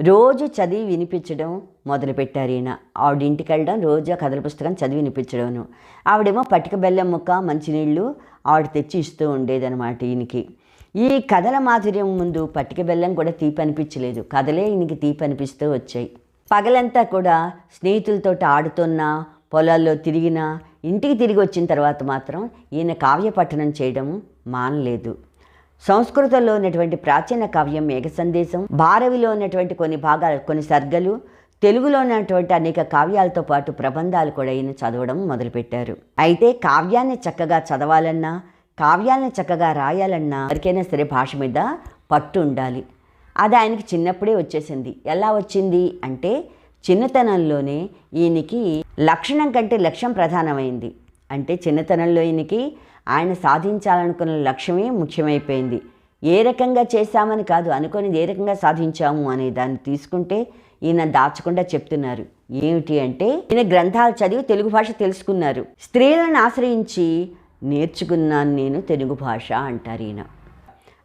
రోజు చదివి వినిపించడం మొదలుపెట్టారు ఈయన. ఆవిడ ఇంటికి వెళ్ళడం, రోజు ఆ కథల పుస్తకం చదివి వినిపించడం. ఆవిడేమో పటిక బెల్లం ముక్క మంచినీళ్ళు ఆవిడ తెచ్చి ఇస్తూ ఉండేదన్నమాట ఈయనకి. ఈ కథల మాధుర్యం ముందు పటిక బెల్లం కూడా తీపి అనిపించలేదు, కథలే ఈయనకి తీపి అనిపిస్తూ వచ్చాయి. పగలంతా కూడా స్నేహితులతో ఆడుతున్నా, పొలాల్లో తిరిగినా, ఇంటికి తిరిగి వచ్చిన తర్వాత మాత్రం ఈయన కావ్య పఠనం చేయడం మానలేదు. సంస్కృతంలో ఉన్నటువంటి ప్రాచీన కావ్యం మేఘ సందేశం, భారవిలో ఉన్నటువంటి కొన్ని భాగాలు, కొన్ని సర్గలు, తెలుగులో ఉన్నటువంటి అనేక కావ్యాలతో పాటు ప్రబంధాలు కూడా ఈయన చదవడం మొదలుపెట్టారు. అయితే కావ్యాన్ని చక్కగా చదవాలన్నా, కావ్యాలను చక్కగా రాయాలన్నా ఎవరికైనా సరే భాష మీద పట్టు ఉండాలి. అది ఆయనకి చిన్నప్పుడే వచ్చేసింది. ఎలా వచ్చింది అంటే చిన్నతనంలోనే ఈయనకి లక్షణం కంటే లక్ష్యం ప్రధానమైంది. అంటే చిన్నతనంలో ఈయనకి ఆయన సాధించాలనుకున్న లక్ష్యమే ముఖ్యమైపోయింది. ఏ రకంగా చేశామని కాదు, అనుకునేది ఏ రకంగా సాధించాము అనే దాన్ని తీసుకుంటే ఈయన దాచకుండా చెప్తున్నారు. ఏమిటి అంటే ఈయన గ్రంథాలు చదివి తెలుగు భాష తెలుసుకున్నారు. స్త్రీలను ఆశ్రయించి నేర్చుకున్నాను నేను తెలుగు భాష అంటారు ఈయన.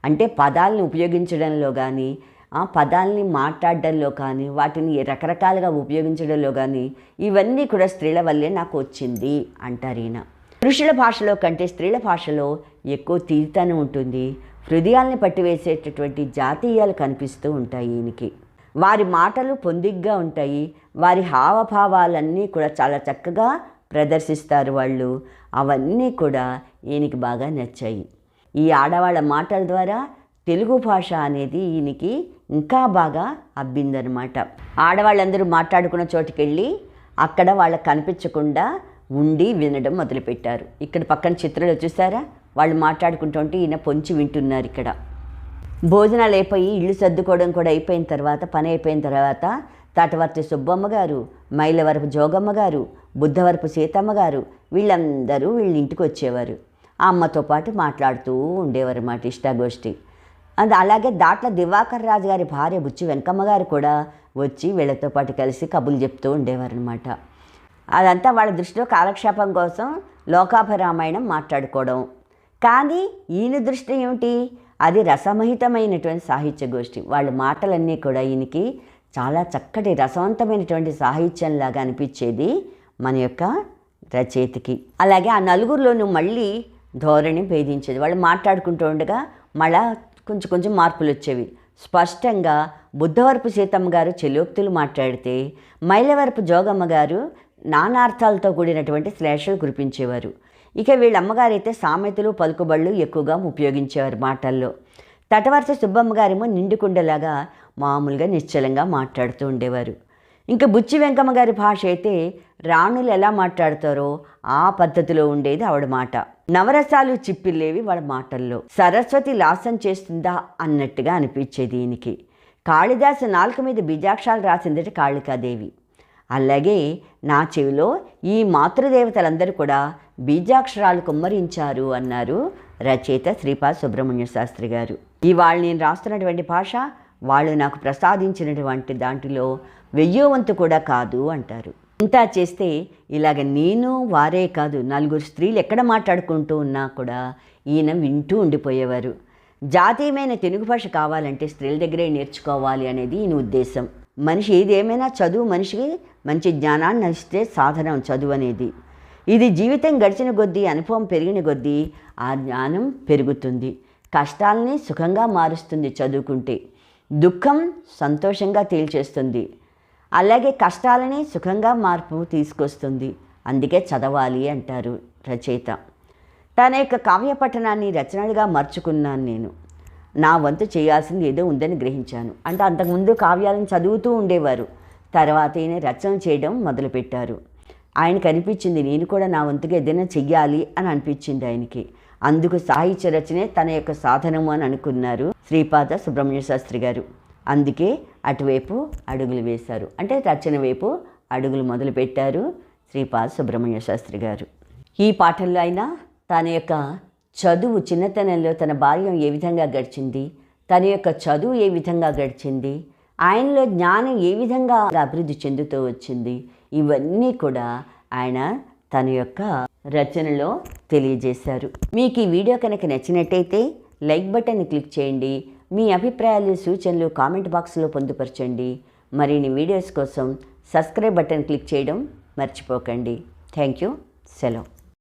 అంటే పదాలను ఉపయోగించడంలో కానీ, ఆ పదాలని మాట్లాడడంలో కానీ, వాటిని రకరకాలుగా ఉపయోగించడంలో కానీ ఇవన్నీ కూడా స్త్రీల వల్లే నాకు వచ్చింది అంటారు ఈయన. పురుషుల భాషలో కంటే స్త్రీల భాషలో ఎక్కువ తీర్థనం ఉంటుంది. హృదయాల్ని పట్టివేసేటటువంటి జాతీయాలు కనిపిస్తూ ఉంటాయి ఈయనకి. వారి మాటలు పొందిగ్గా ఉంటాయి. వారి హావభావాలన్నీ కూడా చాలా చక్కగా ప్రదర్శిస్తారు వాళ్ళు. అవన్నీ కూడా ఈయనకి బాగా నచ్చాయి. ఈ ఆడవాళ్ళ మాటల ద్వారా తెలుగు భాష అనేది ఈయనకి ఇంకా బాగా అబ్బిందనమాట. ఆడవాళ్ళందరూ మాట్లాడుకున్న చోటుకి వెళ్ళి అక్కడ వాళ్ళకి కనిపించకుండా ఉండి వినడం మొదలుపెట్టారు. ఇక్కడ పక్కన చిత్రాలు చూసారా, వాళ్ళు మాట్లాడుకుంటుంటే ఈయన పొంచి వింటున్నారు. ఇక్కడ భోజనాలు అయిపోయి ఇల్లు సర్దుకోవడం కూడా అయిపోయిన తర్వాత, పని అయిపోయిన తర్వాత తాటవర్తి సుబ్బమ్మ గారు, మైలవరపు జోగమ్మ గారు, బుద్ధవరపు సీతమ్మ గారు వీళ్ళందరూ వీళ్ళ ఇంటికి వచ్చేవారు. ఆ అమ్మతో పాటు మాట్లాడుతూ ఉండేవారు అన్నమాట, ఇష్టాగోష్ఠి. అలాగే దాట్ల దివాకర్ రాజు గారి భార్య బుచ్చి వెంకమ్మ గారు కూడా వచ్చి వీళ్ళతో పాటు కలిసి కబుర్లు చెప్తూ ఉండేవారు అనమాట. అదంతా వాళ్ళ దృష్టిలో కాలక్షేపం కోసం లోకాభిరామాయణం మాట్లాడుకోవడం. కానీ ఈయన దృష్టి ఏమిటి, అది రసమహితమైనటువంటి సాహిత్య గోష్ఠి. వాళ్ళ మాటలన్నీ కూడా ఈయనకి చాలా చక్కటి రసవంతమైనటువంటి సాహిత్యంలాగా అనిపించేది మన యొక్క రచయితకి. అలాగే ఆ నలుగురిలోనూ మళ్ళీ ధోరణి భేదించేది. వాళ్ళు మాట్లాడుకుంటూ ఉండగా మళ్ళా కొంచెం కొంచెం మార్పులు వచ్చేవి. స్పష్టంగా బుద్ధవరపు సీతమ్మ గారు చెలోక్తులు మాట్లాడితే, మైలవరపు జోగమ్మ గారు నానార్థాలతో కూడినటువంటి శ్లేషలు కురిపించేవారు. ఇక వీళ్ళ అమ్మగారైతే సామెతలు, పలుకుబళ్ళు ఎక్కువగా ఉపయోగించేవారు మాటల్లో. తటవర్తి సుబ్బమ్మ గారేమో నిండుకుండలాగా మామూలుగా నిశ్చలంగా మాట్లాడుతూ ఉండేవారు. ఇంకా బుచ్చి వెంకమ్మ గారి భాష అయితే రాణులు ఎలా మాట్లాడతారో ఆ పద్ధతిలో ఉండేది ఆవిడ మాట. నవరసాలు చిప్పిల్లేవి వాళ్ళ మాటల్లో. సరస్వతి లాసం చేస్తుందా అన్నట్టుగా అనిపించేది ఈయనకి. కాళిదాసు నాలుక మీద బీజాక్షరాలు రాసిందట కాళికాదేవి. అలాగే నా చెవిలో ఈ మాతృదేవతలందరూ కూడా బీజాక్షరాలు కుమ్మరించారు అన్నారు రచయిత శ్రీపాద సుబ్రహ్మణ్య శాస్త్రి గారు. ఇవాళ నేను రాస్తున్నటువంటి భాష వాళ్ళు నాకు ప్రసాదించినటువంటి దాంట్లో 1000వ వంతు కూడా కాదు అంటారు. ఇంత చేస్తే ఇలాగ నేను వారే కాదు, నలుగురు స్త్రీలు ఎక్కడ మాట్లాడుకుంటూ ఉన్నా కూడా ఈయన వింటూ ఉండిపోయేవారు. జాతీయమైన తెలుగు భాష కావాలంటే స్త్రీల దగ్గరే నేర్చుకోవాలి అనేది ఈయన ఉద్దేశం. మనిషి ఏది ఏమైనా చదువు మనిషికి మంచి జ్ఞానాన్ని ఇస్తే సాధనం చదువు అనేది. ఇది జీవితం గడిచిన కొద్దీ, అనుభవం పెరిగిన కొద్దీ ఆ జ్ఞానం పెరుగుతుంది. కష్టాలని సుఖంగా మారుస్తుంది చదువుకుంటే, దుఃఖం సంతోషంగా తేల్చేస్తుంది. అలాగే కష్టాలని సుఖంగా మార్పు తీసుకొస్తుంది. అందుకే చదవాలి అంటారు రచయిత. తన యొక్క కావ్య పఠనాన్ని రచనలుగా మర్చుకున్నాను నేను. నా వంతు చేయాల్సింది ఏదో ఉందని గ్రహించాను. అంటే అంతకుముందు కావ్యాలను చదువుతూ ఉండేవారు, తర్వాత ఈయన రచన చేయడం మొదలుపెట్టారు. ఆయనకు అనిపించింది నేను కూడా నా వంతుగా ఏదైనా చెయ్యాలి అని అనిపించింది ఆయనకి. అందుకు సాహిత్య రచనే తన యొక్క సాధనము అని అనుకున్నారు శ్రీపాద సుబ్రహ్మణ్య శాస్త్రి గారు. అందుకే అటువైపు అడుగులు వేశారు, అంటే రచన వైపు అడుగులు మొదలుపెట్టారు శ్రీపాద సుబ్రహ్మణ్య శాస్త్రి గారు. ఈ పాఠంలో అయినా తన యొక్క చదువు చిన్నతనంలో తన బాల్యం ఏ విధంగా గడిచింది, తన యొక్క చదువు ఏ విధంగా గడిచింది, ఆయనలో జ్ఞానం ఏ విధంగా అభివృద్ధి చెందుతూ వచ్చింది, ఇవన్నీ కూడా ఆయన తన యొక్క రచనలో తెలియజేశారు. మీకు ఈ వీడియో కనుక నచ్చినట్టయితే లైక్ బటన్ని క్లిక్ చేయండి. మీ అభిప్రాయాలు సూచనలు కామెంట్ బాక్స్లో పొందుపరచండి. మరిన్ని వీడియోస్ కోసం సబ్స్క్రైబ్ బటన్ క్లిక్ చేయడం మర్చిపోకండి. Thank you. సెలవు.